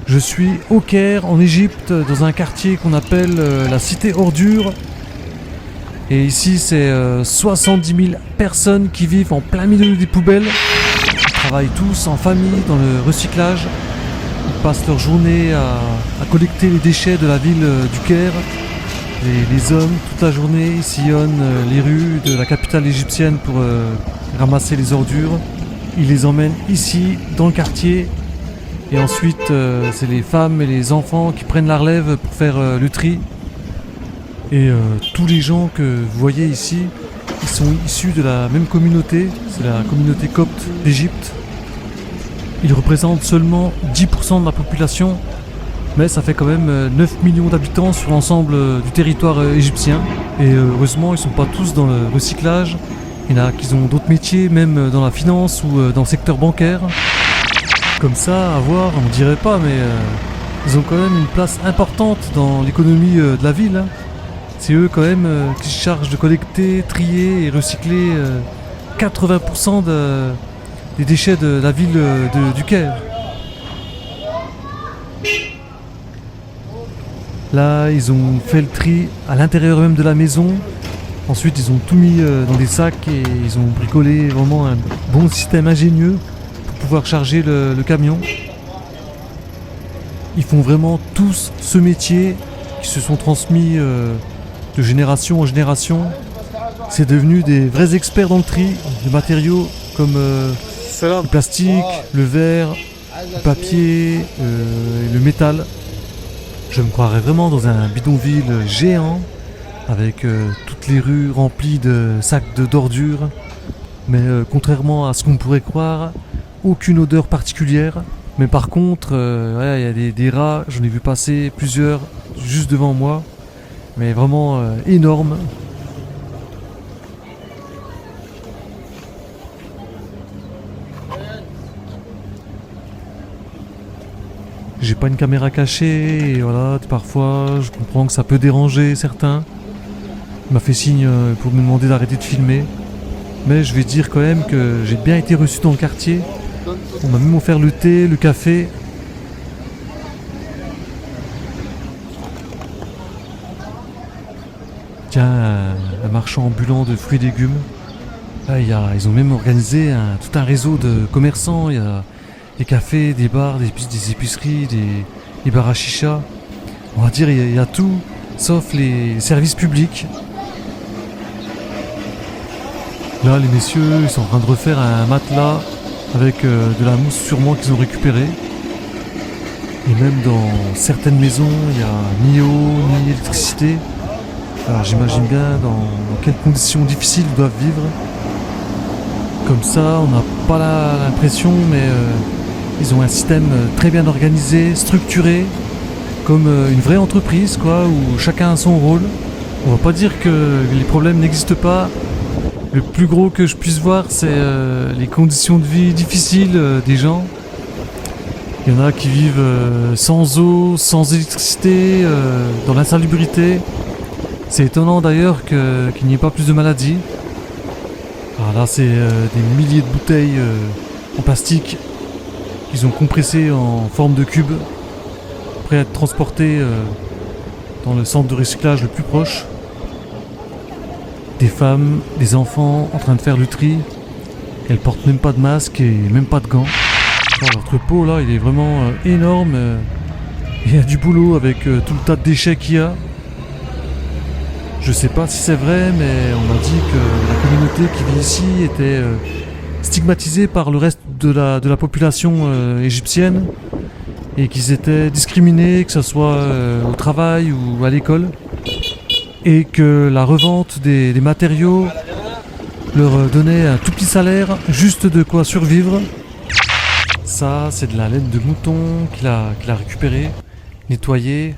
Je suis au Caire, en Égypte, dans un quartier qu'on appelle la Cité Ordure. Et ici, c'est 70 000 personnes qui vivent en plein milieu des poubelles. Ils travaillent tous en famille dans le recyclage. Ils passent leur journée à collecter les déchets de la ville du Caire. Les hommes, toute la journée, ils sillonnent les rues de la capitale égyptienne pour ramasser les ordures. Ils les emmènent ici, dans le quartier. Et ensuite, c'est les femmes et les enfants qui prennent la relève pour faire le tri. Et tous les gens que vous voyez ici, ils sont issus de la même communauté, c'est la communauté copte d'Égypte. Ils représentent seulement 10% de la population, mais ça fait quand même 9 millions d'habitants sur l'ensemble du territoire égyptien. Et heureusement, ils ne sont pas tous dans le recyclage. Il y en a qui ont d'autres métiers, même dans la finance ou dans le secteur bancaire. Comme ça, à voir, on dirait pas, mais ils ont quand même une place importante dans l'économie de la ville. C'est eux quand même qui se chargent de collecter, trier et recycler 80% des déchets de la ville du Caire. Là, ils ont fait le tri à l'intérieur même de la maison. Ensuite, ils ont tout mis dans des sacs et ils ont bricolé vraiment un bon système ingénieux pour pouvoir charger le camion. Ils font vraiment tous ce métier qui se sont transmis de génération en génération. C'est devenu des vrais experts dans le tri de matériaux comme le plastique, le verre, le papier, le métal. Je me croirais vraiment dans un bidonville géant avec toutes les rues remplies de sacs d'ordures. Mais contrairement à ce qu'on pourrait croire, aucune odeur particulière. Mais par contre, il y a des rats, j'en ai vu passer plusieurs juste devant moi. Mais vraiment énormes. J'ai pas une caméra cachée et voilà, parfois je comprends que ça peut déranger certains. Il m'a fait signe pour me demander d'arrêter de filmer. Mais je vais dire quand même que j'ai bien été reçu dans le quartier. On m'a même offert le thé, le café. Tiens, un marchand ambulant de fruits et légumes. Là, ils ont même organisé tout un réseau de commerçants. Il y a des cafés, des bars, des épiceries, des bars à chicha. On va dire il y a tout, sauf les services publics. Là, les messieurs, ils sont en train de refaire un matelas avec de la mousse sûrement qu'ils ont récupéré. Et même dans certaines maisons, il n'y a ni eau, ni électricité. Alors j'imagine bien dans quelles conditions difficiles ils doivent vivre. Comme ça, on n'a pas l'impression, mais ils ont un système très bien organisé, structuré, comme une vraie entreprise, quoi, où chacun a son rôle. On va pas dire que les problèmes n'existent pas. Le plus gros que je puisse voir, c'est les conditions de vie difficiles des gens. Il y en a qui vivent sans eau, sans électricité, dans l'insalubrité. C'est étonnant d'ailleurs qu'il n'y ait pas plus de maladies. Alors là, c'est des milliers de bouteilles en plastique qu'ils ont compressées en forme de cube, prêts à être transportées dans le centre de recyclage le plus proche. Des femmes, des enfants en train de faire le tri. Elles portent même pas de masque et même pas de gants. Alors, l'entrepôt là, il est vraiment énorme. Il y a du boulot avec tout le tas de déchets qu'il y a. Je sais pas si c'est vrai, mais on m'a dit que la communauté qui vit ici était stigmatisée par le reste de la population égyptienne et qu'ils étaient discriminés, que ce soit au travail ou à l'école, et que la revente des matériaux leur donnait un tout petit salaire, juste de quoi survivre. Ça, c'est de la laine de mouton qu'il a récupérée, nettoyée,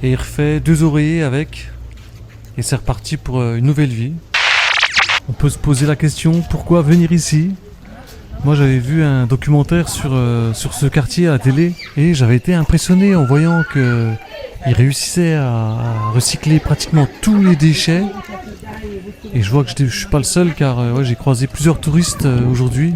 et il refait 2 oreillers avec. Et c'est reparti pour une nouvelle vie. On peut se poser la question, pourquoi venir ici ? Moi j'avais vu un documentaire sur ce quartier à la télé et j'avais été impressionné en voyant qu'ils réussissaient à recycler pratiquement tous les déchets. Et je vois que je suis pas le seul car j'ai croisé plusieurs touristes aujourd'hui.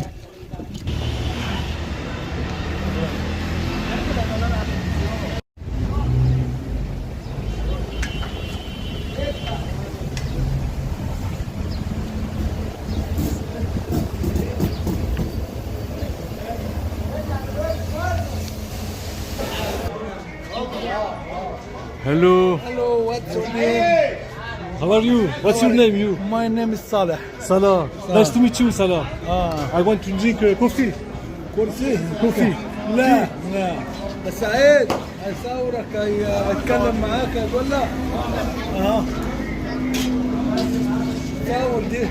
Hello. Hello, what's your name? How are you? What's your name, you? My name is Saleh. Salah. Nice to meet you, Salah. I want to drink coffee. كرسي؟ Coffee. لا لا. سعيد أصورك أتكلم معاك أقول لك. صور دي.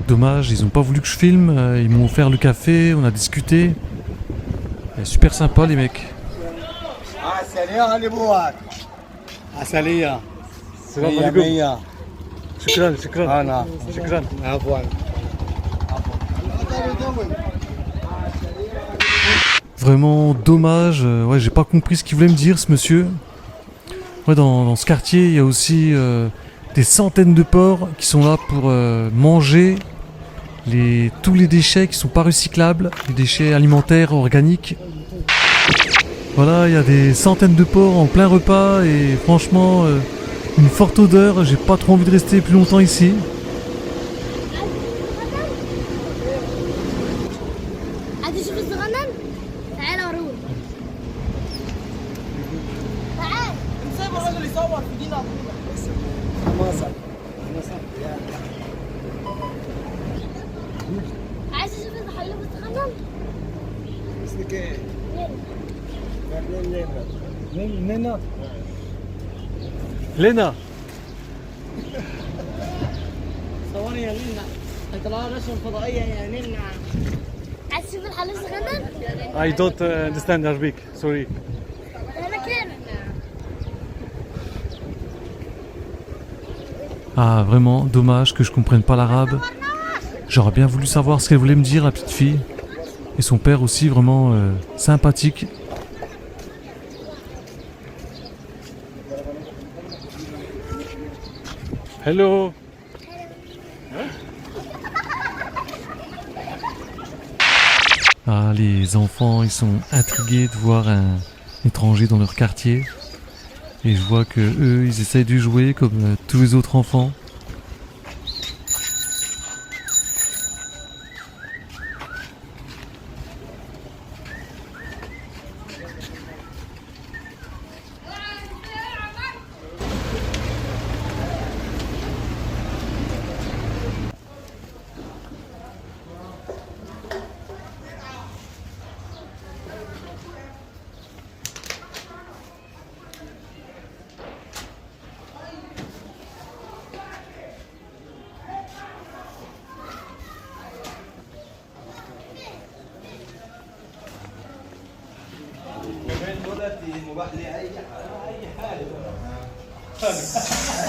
Dommage, ils ont pas voulu que je filme. Ils m'ont offert le café, on a discuté. Et super sympa, les mecs. عسلية لبوات. عسلية. Salam مية alaikum. مية. Shukran, shukran. أنا. Shukran. عفوا. Vraiment dommage. Ouais, j'ai pas compris ce qu'il voulait me dire, ce monsieur. Ouais, dans ce quartier, il y a aussi des centaines de porcs qui sont là pour manger tous les déchets qui sont pas recyclables, les déchets alimentaires organiques. Voilà, il y a des centaines de porcs en plein repas et franchement, une forte odeur. J'ai pas trop envie de rester plus longtemps ici. عايز تشوف الصغنن؟ تعال اوريك. تعال. سايب الراجل يصور في دي عايز تشوف الحلوب الصغنن؟ اسمك إيه؟ ليلى. نينا. Lena. صورني يا نينا هيطلعوا رسم فضائية يا نينا عايز تشوف الحلوب الصغنن؟ I don't understand Arabic, sorry. انا كان. Ah, vraiment, dommage que je comprenne pas l'arabe. J'aurais bien voulu savoir ce qu'elle voulait me dire, la petite fille. Et son père aussi, vraiment sympathique. Hello. Ah, les enfants, ils sont intrigués de voir un étranger dans leur quartier. Et je vois que eux, ils essayent de jouer comme tous les autres enfants.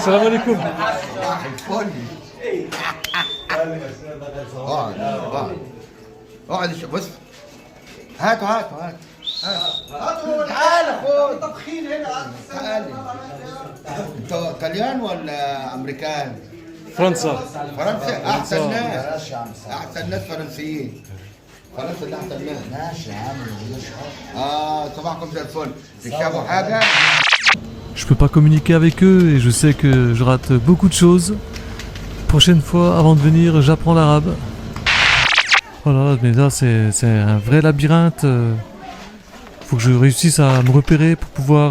Salam alaikum. الفل اقعد اقعد اقعد بص هاتوا تعالى خد طبخين هنا تعالى انت طليان ولا امريكان؟ فرنسا. فرنسا احسن ناس احسن ناس فرنسيين فرنسا اللي احسن ناس ماشي يا عم صباحكم زي الفل تشربوا حاجه؟ Je peux pas communiquer avec eux et je sais que je rate beaucoup de choses. Prochaine fois, avant de venir, j'apprends l'arabe. Voilà, mais là c'est un vrai labyrinthe. Faut que je réussisse à me repérer pour pouvoir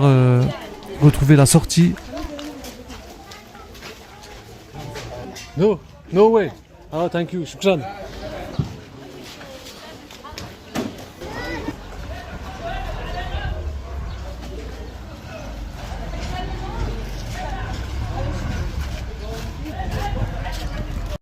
retrouver la sortie. No way. Oh, thank you, shukran.